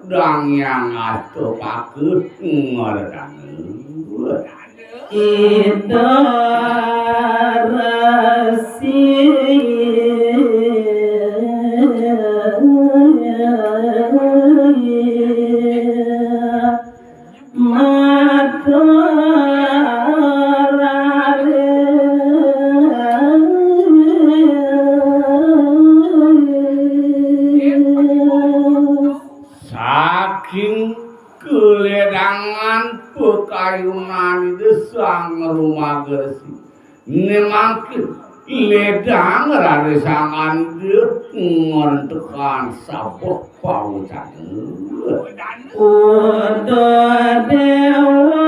Dang yang atau paket ngordang ida rasi kayunan desang rumah gersi nemakin ledang rarisangan dia ngontekan sabuh paucan udah dewa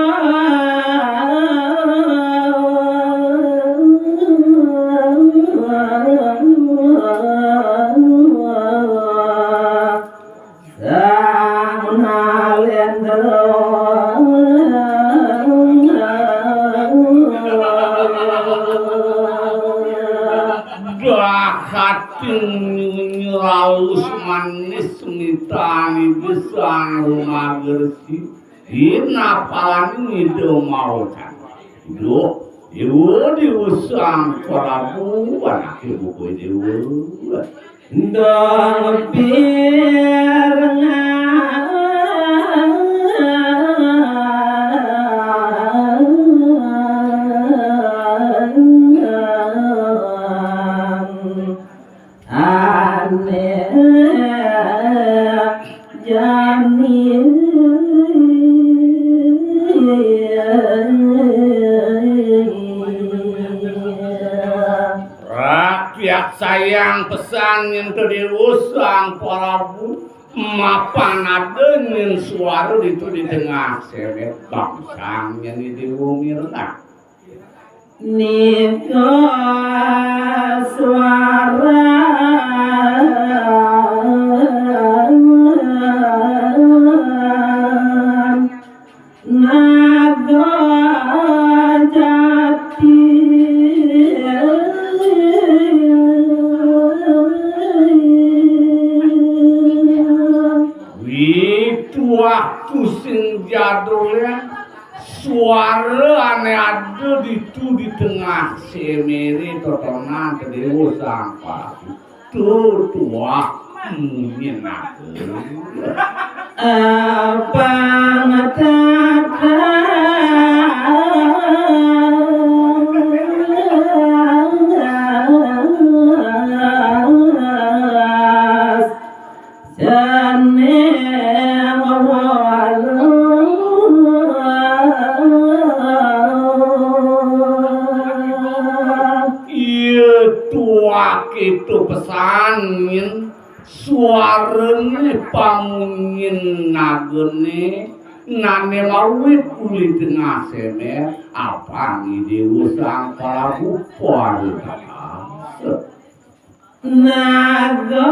nyeraus manis mitani besang rumah gersi ina palan itu mau kan do ibu diusang Prabu anak ibu ibu dan pirnga sayang pesan yang diusang Prabu mapan adenin suara itu di tengah sebet bangsang yang diwungirna nika suara naga jati waktu sing jadulnya suara aneh ada di tengah semere totonan kedewa sampah itu tua menyenangkan apa ngatakan itu pesanin suaranya pangungin nagene nane lawit kulit tengah semer apa ngide usang Prabu naga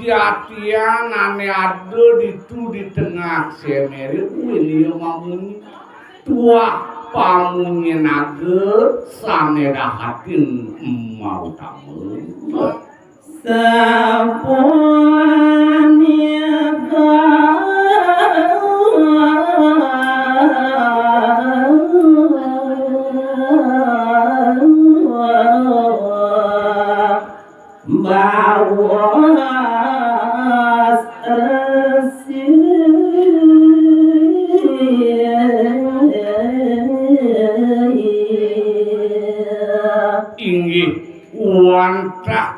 kasujatian ane ada di tengah semere ini mamun tua pamunnya naga sanedahatin mau tamu sapunya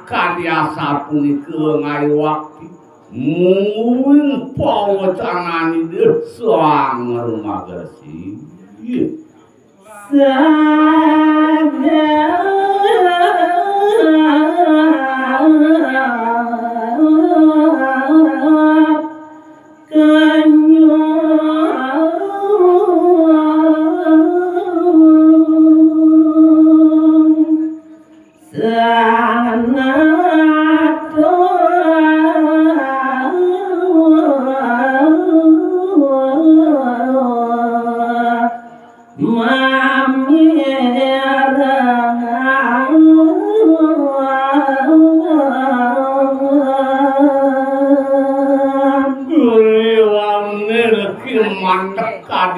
kadiasa punika ngaiwakti mungguing pawacanani sang rumagersi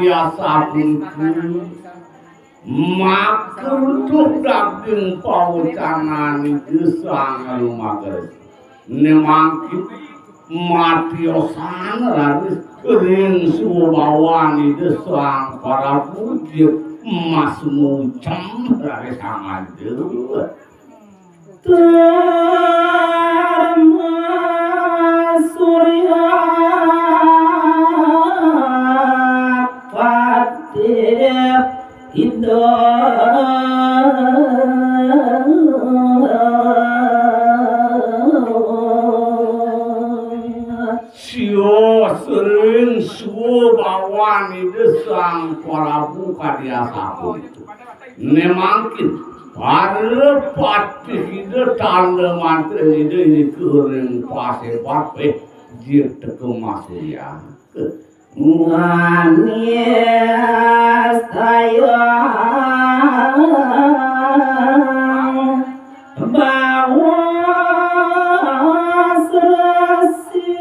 kadiasa punika makuntuk daging paucanani gesang rumagersi nemangkit matiosan laris kering subawani desang para pujit mas mucem laris sangadeut surya sio sering subawani desang Prabu kadiasa punika nemangkin para patih ide tanda mantri ide kering pase pape jir teko masuya Nganyes tayang bawa serasi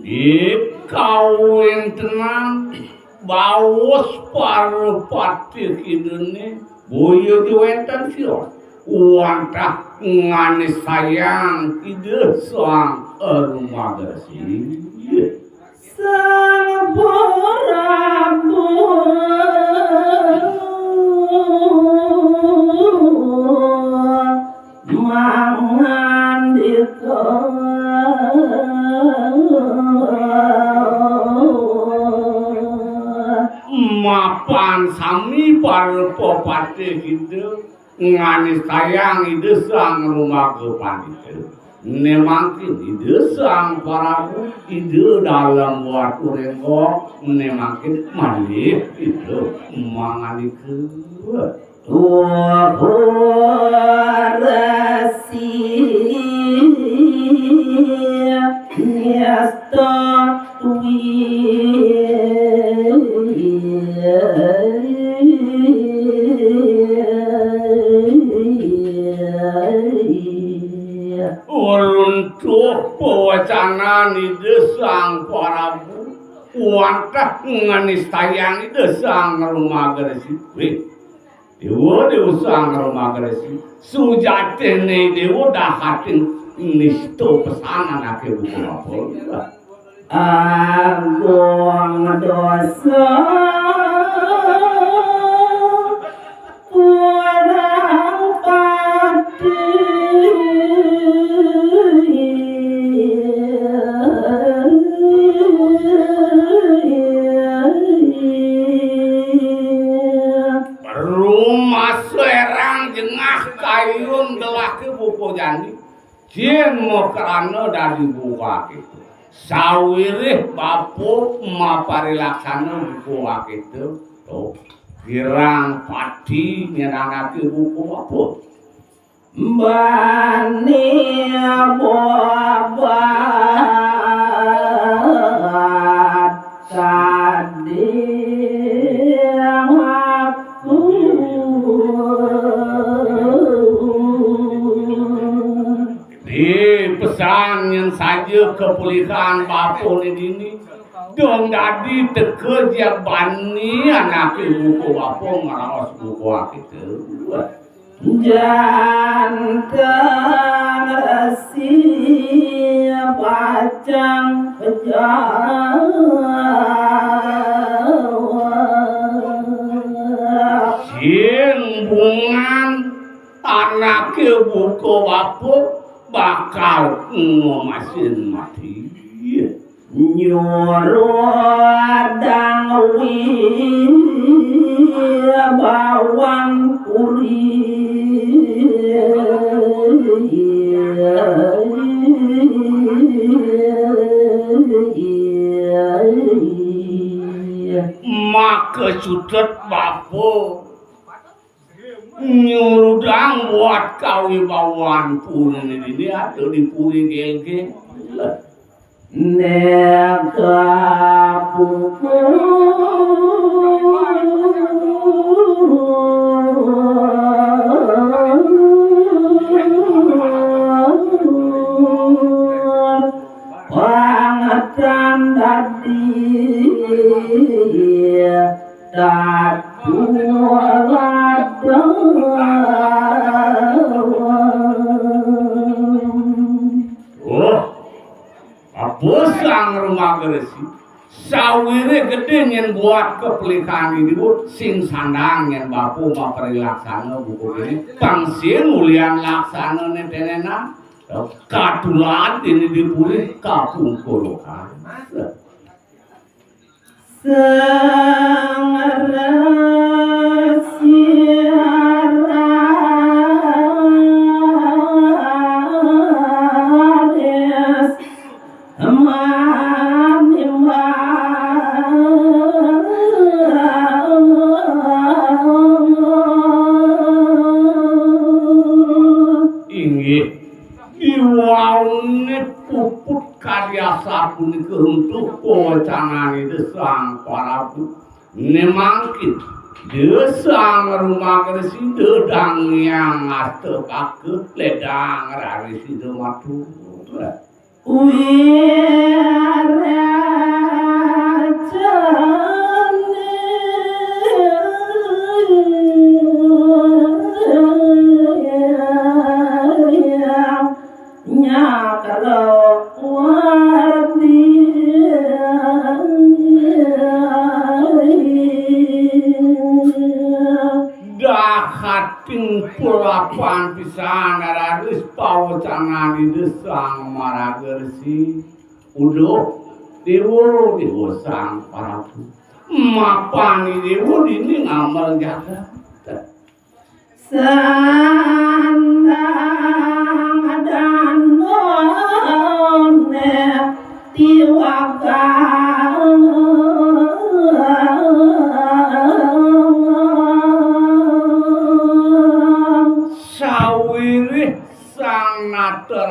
di kawin tenang bawas para patih idene boyo diwenten sio wantah ngane sayang ide sang rumagersi sang Prabu mangandika mapan sami para patih ide ngane sayang ide sang rumager pandita nemangkin ide sang Prabu ide dalam waktu renggo nemangkin malih ide manganikeun rasi nyasta untuk pewacanan ide sang Prabu wantah nganis tayang ide sang rumagersi dewa sang rumagersi sujatene dewa dahatin nisto pesanan ake buku apa agung dosa kurang kayun delake buku jani jien mokrana dari buka itu sawirih bapu mapari laksana buku itu tuh girang padi nyenangake buku apa bani bobat tadi pesan yang saja kepulihan bapun ini dong jadi tekerja bani anak buku bapun ngaraos buku itu jantan rahasia pacang pejawa sing bungan anake buka bapu bakal ngomasin mati nyuruh dangwi bawang puri maka sudet bapu nyurudang buat kawibawan pun ini ada di puri geng-geng neka pupu pangatan dadi Sang rumah geresi sawire gede nyen buat kepelikan ini bu sing sandang nyen bapu maperi laksana buku ini pangsin mulian laksana netenena katulat ini dipulih kapung kolokan Sabun untuk kewacanan desang parabu nemangkin desang rumah keresi dedang yang aste paket ledang rari si dematu pulapan pisan araris pawacanan di desang maragersi udah dewo sang parabu mapani dewo ini ngamal jaga sandang dan none tiwakang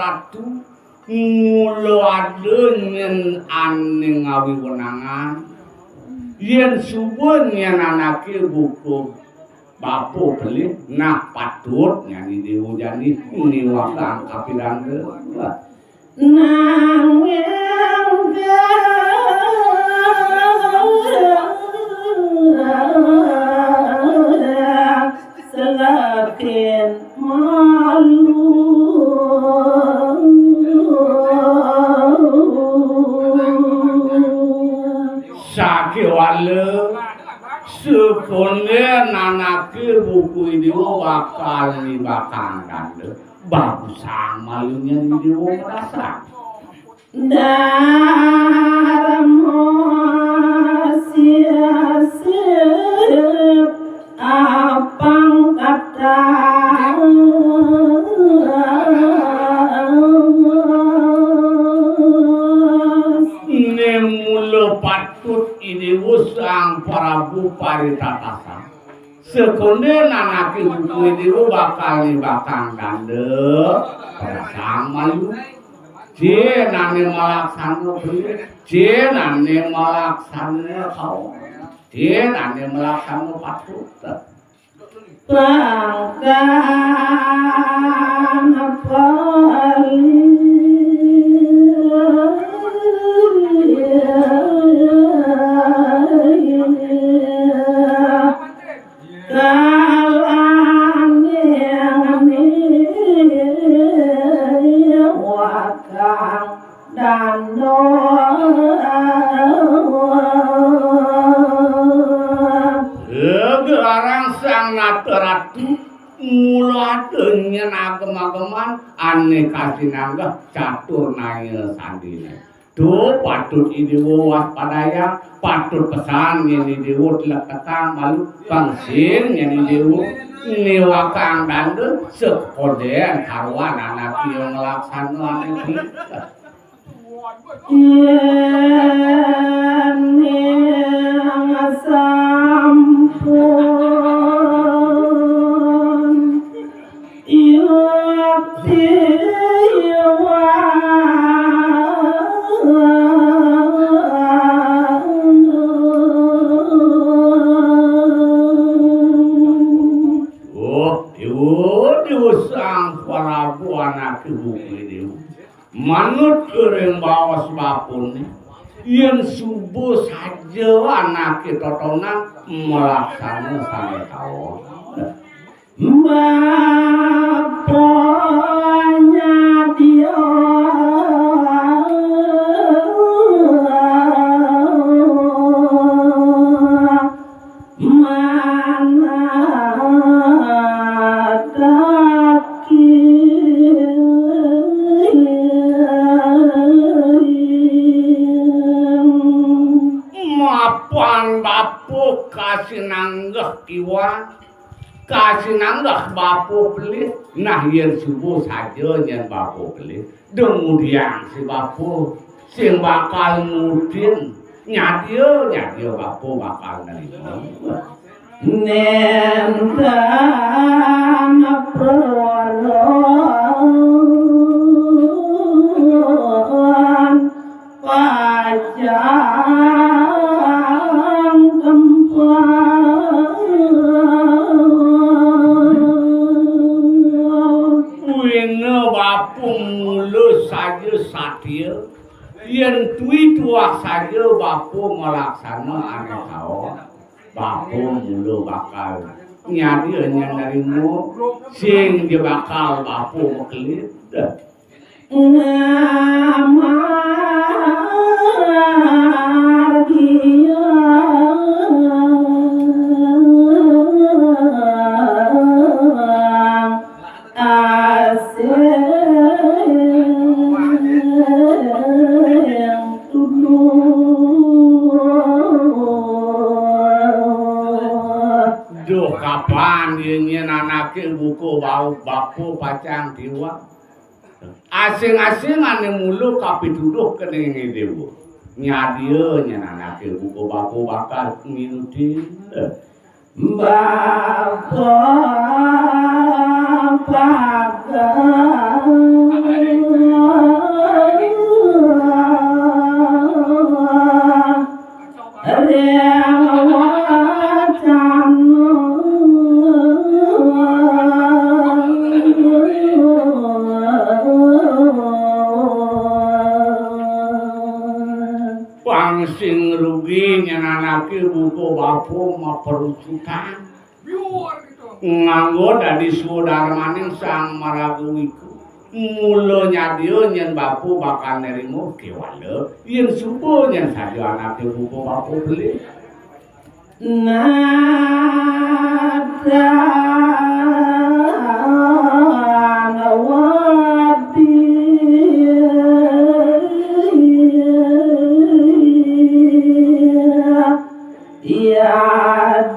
ratu mulo adeun aning ngawi wenangan yen subuh yen anake buku bapu beli nah patut nyanyi diwujani niwakang kapiran nang selakin malu sakiwale sekonde nanake buku ini bakal nibakang kande bagus sama lunya ini merasa darmo sia-sia apang kata nemulo patut ini usang parabu paritatasan sekonde nanake buku ini bakal nibakang kande sama lu je nane malaksana je nane malaksana kau je nane malaksana patut bangkan pali Gelarang sang nateratu mula waduh nyen agem-ageman ane kasinanggah catur nangil sandine. Do patut idewo waspadaya, patut pesan yen idewo leketang malu pangsin yen idewo niwa kang dandel sekodean karuan anak yang ngelaksanaan iki. Yen yang sampun yukti sang Prabu anak ibu dewa manut kering bawas bapun yen subuh saja anak totonan melaksanakan sang tawon bapaknya dia kasinanggah kiwa kasinanggah bapu beli nah yen subuh saja yen bapu beli kemudian si bapu sing bakal mudin nyadio bapu bakal nerima nendang peron pajang wene bapu mulus saja satir yen duwi tuah saja bapu melaksana ane tau bapu mulu bakal nyadi yang narimu sing dia bakal bapu mekelit ngamar dia duh kapan yen anake buku bau bapu pacang diwa asing-asing ane mulu kapituduh kening dewa nyadia yen anake buku bapu bakal nginuti sing rugi nyenanake buku bapu maperucutan nganggo dadi sudarmaning sang maragu iku mula nyadia yen bapu bakal nerimo kewale yen subuh yen saja anake buku bapu beli nada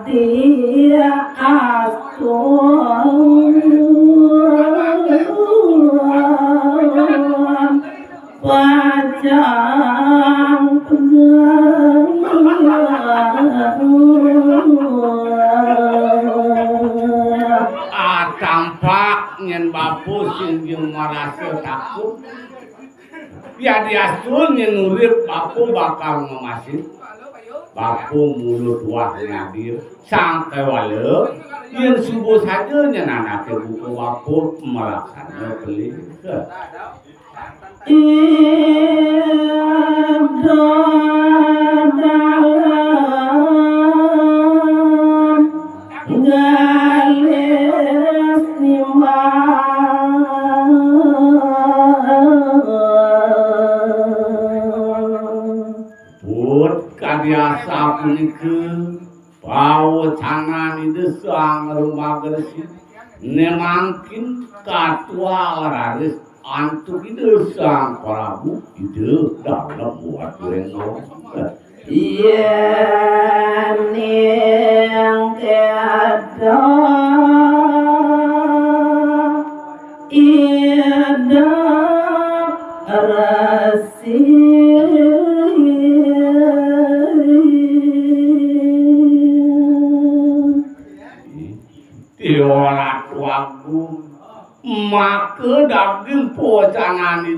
dia asun pajang tampak nyen bapu sing merasa takut ya diasun nyen urip bapu bakal ngemasin bapu mulut wah ngadir sang kewale yen subuh saja nyen anake buku bapu melaksana beli biasa punike bau cangan itu sang rumah gresik nemangkin katua laris antuk ide sang Prabu ide dalam buat lengo yen yang tiada ida rasi Tiolat wagu maka daging pocanan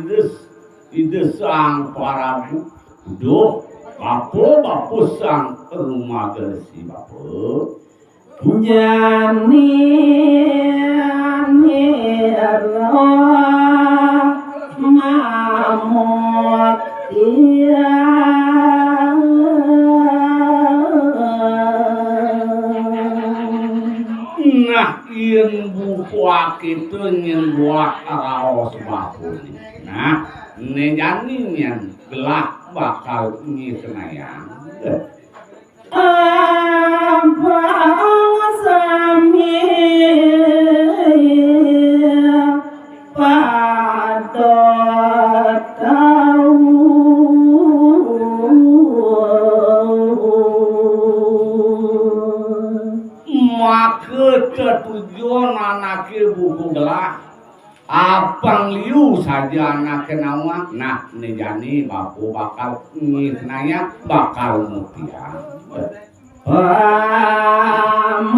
ide sang Prabu duh bapo sang rumah gersi bapo jani mamut nah yen bukuak itu nyen buat raos bapo nah nejani nyen gelak bakal ngisnayang abang sami pada tahu maka ketujuan anaknya buku gelah apang liu saja anaknya nawa nah nejani bapu bakal ngisnaya bakal mutia paman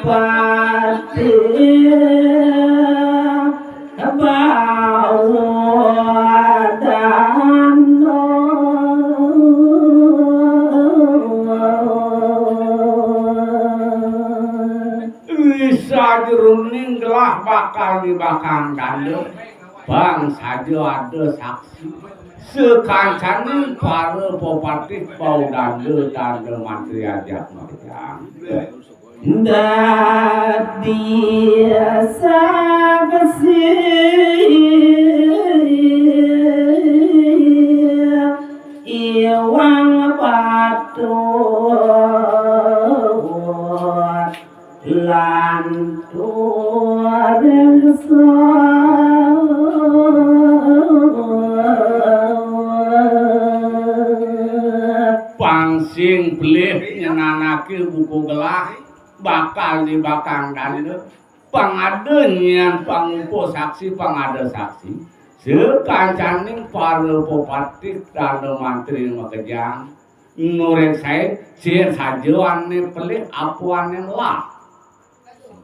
pati bawa dano bisa jeruning gelah bakal dibakang dando bang saja ada saksi sekancani para popatih bau dando dando mantri ajak merjang dadi saksi iwang patut lan tuarengso pangsing belih nyenanake buku gelah bakal dibakang dando pangadenyan pangumpo saksi pangada saksi sekancaning para popatih dando mantri makejang ngureng saya sien sajoan pelih apuan lah